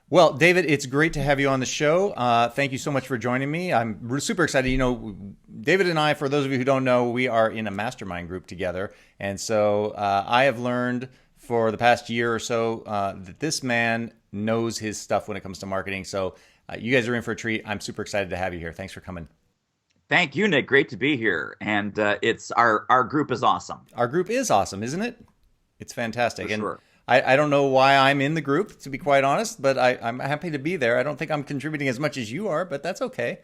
Well, David, it's great to have you on the show. Thank you so much for joining me. I'm super excited. David and I, for those of you who don't know, we are in a mastermind group together. And so I have learned for the past year or so that this man knows his stuff when it comes to marketing. So you guys are in for a treat. I'm super excited to have you here. Thanks for coming. Thank you, Nick. Great to be here. And it's our group is awesome Our group is awesome, isn't it? It's for fantastic. And sure. I don't know why I'm in the group, to be quite honest, but I'm happy to be there. I don't think I'm contributing as much as you are, but that's okay.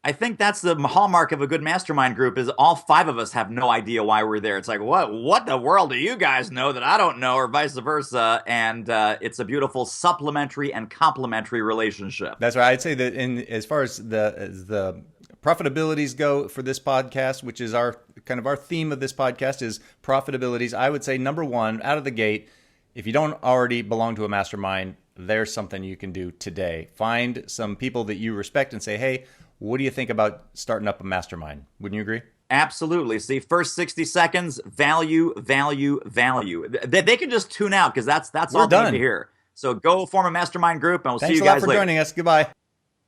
I think that's the hallmark of a good mastermind group is all five of us have no idea why we're there. It's like, what the world do you guys know that I don't know, or vice versa? And it's a beautiful supplementary and complementary relationship. That's right. I'd say that in as far as the profitabilities go for this podcast, which is our kind of our theme of this podcast is profitabilities. I would say number one out of the gate, if you don't already belong to a mastermind, there's something you can do today. Find some people that you respect and say, hey, what do you think about starting up a mastermind? Wouldn't you agree? Absolutely. See, first 60 seconds, value, value, value. They can just tune out because that's We're all they need to done. hear. So go form a mastermind group and we'll see Thanks you a lot guys for later. joining us. Goodbye.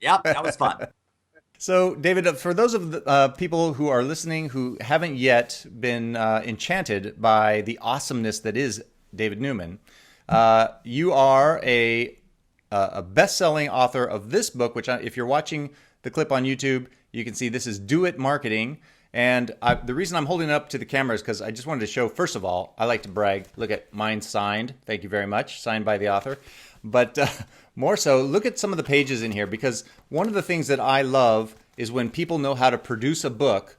Yep, that was fun. So, David, for those of the people who are listening who haven't yet been enchanted by the awesomeness that is David Newman, you are a best-selling author of this book, which if you're watching the clip on YouTube, you can see this is Do It Marketing. And the reason I'm holding it up to the camera is because I just wanted to show, first of all, I like to brag. Look at mine signed. Thank you very much. Signed by the author. But more so, look at some of the pages in here, because one of the things that I love is when people know how to produce a book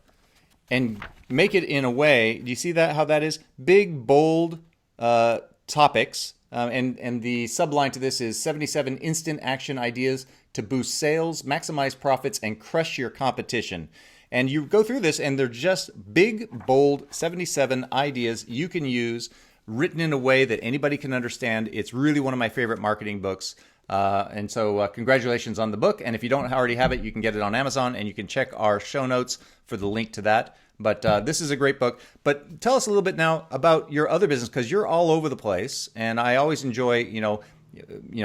and make it in a way. Do you see that? How that is? Big, bold topics. And the subline to this is 77 instant action ideas to boost sales, maximize profits, and crush your competition. And you go through this, and they're just big, bold 77 ideas you can use, written in a way that anybody can understand. It's really one of my favorite marketing books. And so congratulations on the book. And if you don't already have it, you can get it on Amazon, and you can check our show notes for the link to that. But this is a great book. But tell us a little bit now about your other business, because you're all over the place. And I always enjoy,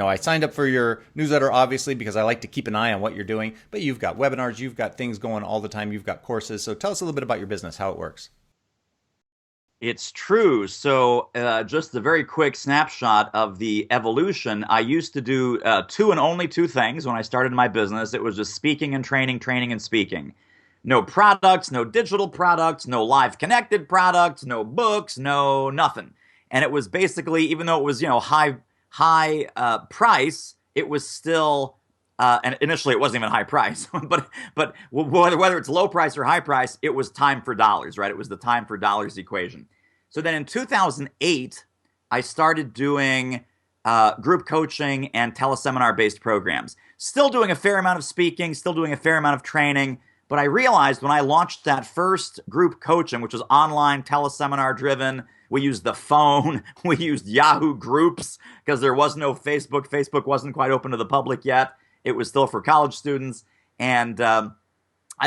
I signed up for your newsletter, obviously, because I like to keep an eye on what you're doing. But you've got webinars, you've got things going all the time, you've got courses. So tell us a little bit about your business, how it works. It's true. So, just a very quick snapshot of the evolution. I used to do two and only two things when I started my business. It was just speaking and training, training and speaking. No products, no digital products, no live connected products, no books, no nothing. And it was basically, even though it was high price, it was still and initially it wasn't even high price, but whether it's low price or high price, it was time for dollars, right? It was the time for dollars equation. So then in 2008, I started doing group coaching and teleseminar based programs. Still doing a fair amount of speaking, still doing a fair amount of training. But I realized when I launched that first group coaching, which was online teleseminar driven, we used the phone, we used Yahoo groups because there was no Facebook. Facebook wasn't quite open to the public yet. It was still for college students. And I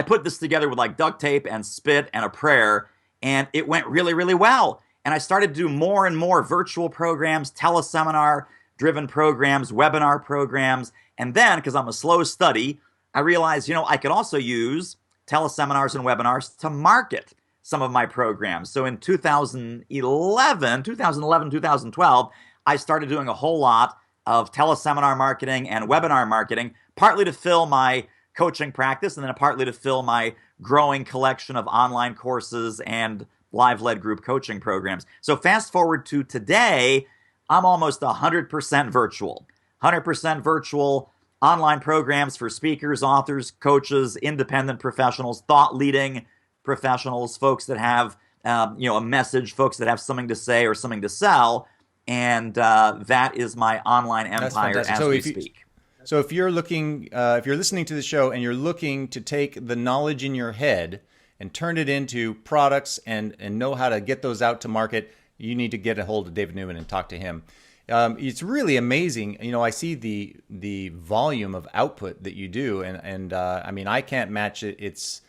put this together with like duct tape and spit and a prayer, and it went really, really well. And I started to do more and more virtual programs, teleseminar driven programs, webinar programs. And then, because I'm a slow study, I realized, I could also use teleseminars and webinars to market some of my programs. So in 2011, 2012, I started doing a whole lot of teleseminar marketing and webinar marketing, partly to fill my coaching practice and then partly to fill my growing collection of online courses and live-led group coaching programs. So fast forward to today, I'm almost 100% virtual. 100% virtual online programs for speakers, authors, coaches, independent professionals, thought-leading professionals, folks that have a message, folks that have something to say or something to sell, and that is my online empire as we speak. So if you're looking, if you're listening to the show and you're looking to take the knowledge in your head and turn it into products and know how to get those out to market, you need to get a hold of David Newman and talk to him. It's really amazing. I see the volume of output that you do, and I mean, I can't match it. It's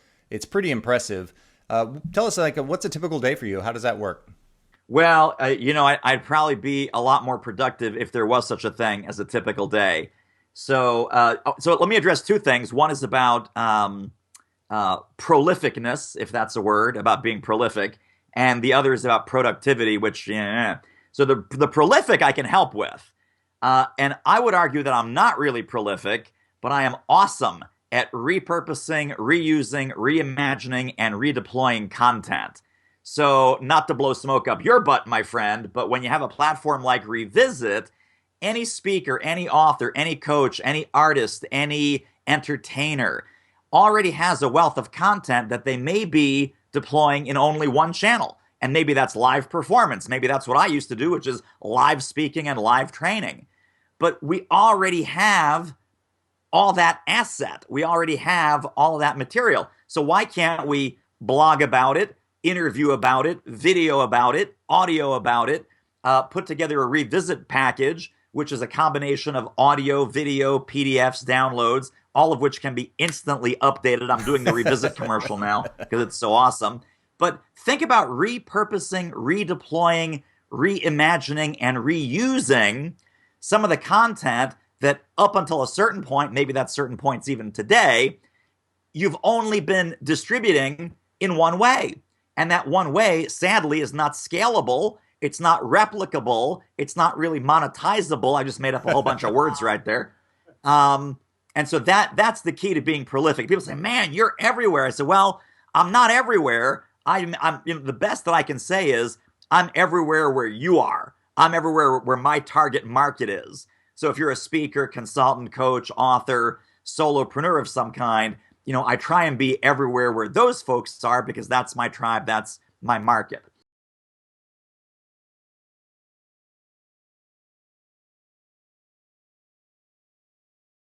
pretty impressive. Tell us, what's a typical day for you? How does that work? Well, I'd probably be a lot more productive if there was such a thing as a typical day. So let me address two things. One is about prolificness, if that's a word, about being prolific, and the other is about productivity, which, yeah. So the prolific I can help with. And I would argue that I'm not really prolific, but I am awesome at repurposing, reusing, reimagining, and redeploying content. So, not to blow smoke up your butt, my friend, but when you have a platform like Revisit, any speaker, any author, any coach, any artist, any entertainer already has a wealth of content that they may be deploying in only one channel. And maybe that's live performance. Maybe that's what I used to do, which is live speaking and live training. But we already have all that asset. We already have all of that material. So why can't we blog about it, interview about it, video about it, audio about it, put together a Revisit package, which is a combination of audio, video, PDFs, downloads, all of which can be instantly updated. I'm doing the Revisit commercial now because it's so awesome. But think about repurposing, redeploying, reimagining, and reusing some of the content that up until a certain point, maybe that certain point's even today, you've only been distributing in one way. And that one way, sadly, is not scalable. It's not replicable. It's not really monetizable. I just made up a whole bunch of words right there. And so that's the key to being prolific. People say, man, you're everywhere. I said, well, I'm not everywhere. I'm the best that I can say is I'm everywhere where you are. I'm everywhere where my target market is. So if you're a speaker, consultant, coach, author, solopreneur of some kind, I try and be everywhere where those folks are because that's my tribe, that's my market.